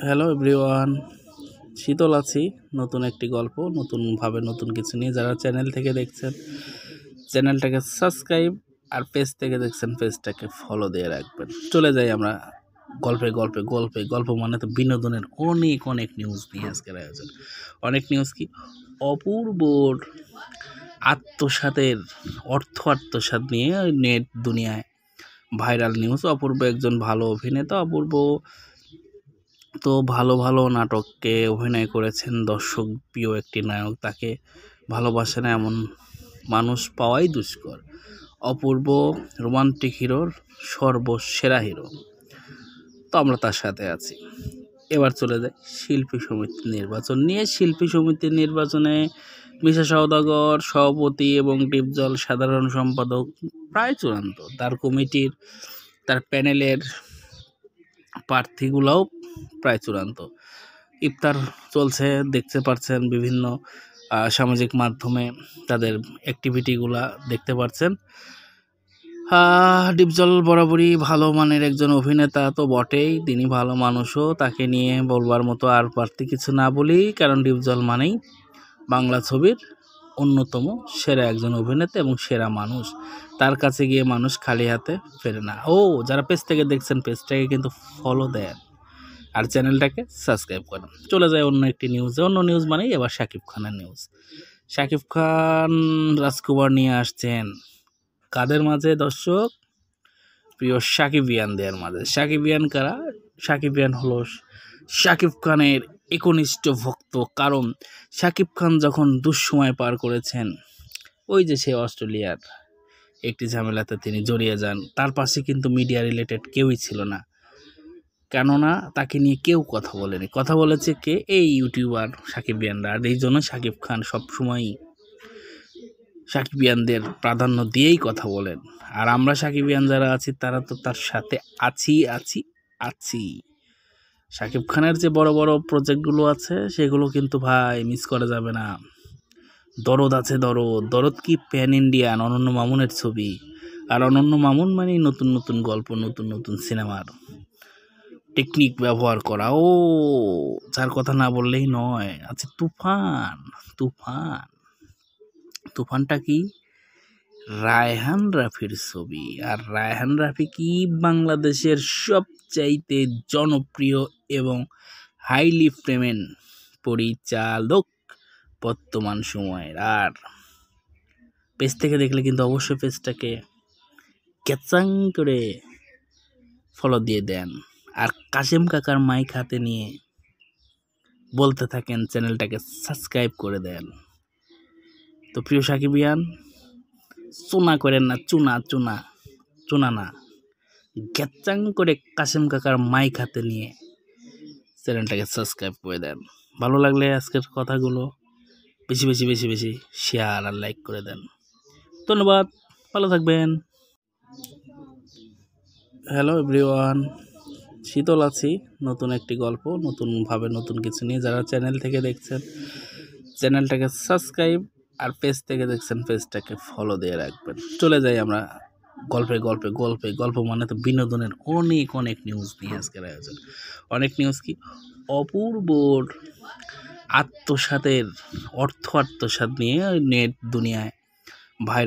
Hello everyone, শীতল আছি। নতুন একটি গল্প, নতুনভাবে নতুন কিছু নিয়ে। যারা চ্যানেল থেকে দেখছেন চ্যানেলটাকে সাবস্ক্রাইব, আর পেজ থেকে দেখছেন পেজটাকে ফলো দিয়ে রাখবেন। চলে যাই আমরা গল্প মানে তো বিনোদনের অনেক অনেক নিউজ নিয়ে আজকের আয়োজন। অনেক নিউজ কি অপূর্বর আত্মসাৎ নিয়ে নেট দুনিয়ায় ভাইরাল নিউজ। অপূর্ব একজন ভালো অভিনেতা। অপূর্ব তো ভালো ভালো নাটকে অভিনয় করেছেন, দর্শক প্রিয় একটি নায়ক। তাকে ভালোবাসে না এমন মানুষ পাওয়াই দুষ্কর। অপূর্ব রোমান্টিক হিরোর সর্বসেরা হিরো, তো আমরা তার সাথে আছি। এবার চলে যাই শিল্পী সমিতির নির্বাচন নিয়ে। শিল্পী সমিতির নির্বাচনে মিশা সওদাগর সভাপতি এবং ডিপজল সাধারণ সম্পাদক প্রায় চূড়ান্ত। তার প্যানেলের প্রার্থীগুলোও প্রায় চূড়ান্ত। ইফতার চলছে, দেখতে পাচ্ছেন বিভিন্ন সামাজিক মাধ্যমে তাদের অ্যাক্টিভিটিগুলা দেখতে পাচ্ছেন। ডিপজল বরাবরই ভালো মানের একজন অভিনেতা তো বটেই, তিনি ভালো মানুষও। তাকে নিয়ে বলবার মতো আর বাড়তি কিছু না বলি, কারণ ডিপজল মানেই বাংলা ছবির অন্যতম সেরা একজন অভিনেতা এবং সেরা মানুষ। তার কাছে গিয়ে মানুষ খালি হাতে ফেরে না। যারা পেজ থেকে দেখছেন পেজটাকে কিন্তু ফলো দেন আর চ্যানেলটাকে সাবস্ক্রাইব করেন। চলে যায় অন্য একটি নিউজে। অন্য নিউজ মানেই এবার শাকিব খানের নিউজ। শাকিব খান রাজকুমার নিয়ে আসছেন কাদের মাঝে দর্শক? প্রিয় সাকিবিয়ানদের মাঝে। সাকিবিয়ান কারা? সাকিবিয়ান হলো শাকিব খানের একনিষ্ঠ ভক্ত। কারণ শাকিব খান যখন দুঃসময় পার করেছেন, ওই যে সে অস্ট্রেলিয়ার একটি ঝামেলাতে তিনি জড়িয়ে যান, তার পাশে কিন্তু মিডিয়া রিলেটেড কেউই ছিল না। কেননা তাকে নিয়ে কেউ কথা বলেনি। কথা বলেছে কে? এই ইউটিউবার সাকিবিয়ানরা। আর এই জন্য শাকিব খান সবসময়ই সাকিবিয়ানদের প্রাধান্য দিয়েই কথা বলেন। আর আমরা সাকিবিয়ান যারা আছি তারা তো তার সাথে আছি। শাকিব খানের যে বড় বড় প্রজেক্টগুলো আছে সেগুলো কিন্তু ভাই মিস করা যাবে না। দরদ আছে, দরদ কি প্যান ইন্ডিয়ান অনন্য মামুনের ছবি। আর অনন্য মামুন মানে নতুন নতুন গল্প, নতুন নতুন সিনেমার টেকনিক ব্যবহার করা। যার কথা না বললেই নয়। আচ্ছা, তুফানটা কি? রায়হান রাফির ছবি। আর রায়হান রাফি কি বাংলাদেশের সবচাইতে জনপ্রিয় এবং হাইলি পেমেন্ট পরিচালক বর্তমান সময়ের। আর পেজ থেকে দেখলে কিন্তু অবশ্যই পেজটাকে ক্যাচাং করে ফলো দিয়ে দেন, আর কাশেম কাকার মাইক হাতে নিয়ে বলতে থাকেন চ্যানেলটাকে সাবস্ক্রাইব করে দেন। তো প্রিয় সাকিবিয়ান, চুনা করেন না, চুনা না, গ্যাচাং করে কাশেম কাকার মাইক হাতে নিয়ে চ্যানেলটাকে সাবস্ক্রাইব করে দেন। ভালো লাগলে আজকের কথাগুলো বেশি শেয়ার আর লাইক করে দেন। ধন্যবাদ, ভালো থাকবেন। হ্যালো এভরিওয়ান, শীতল আছি। নতুন একটি গল্প, নতুনভাবে নতুন কিছু নিয়ে। যারা চ্যানেল থেকে দেখছেন চ্যানেলটাকে সাবস্ক্রাইব, আর পেজ থেকে দেখছেন পেজটাকে ফলো দিয়ে রাখবেন। চলে যাই আমরা গল্প মানে তো বিনোদনের অনেক অনেক নিউজ নিয়ে আজকের আয়োজন। অনেক নিউজ কি অপূর্বর আত্মসাৎ নিয়ে নেট দুনিয়ায় ভাইরাল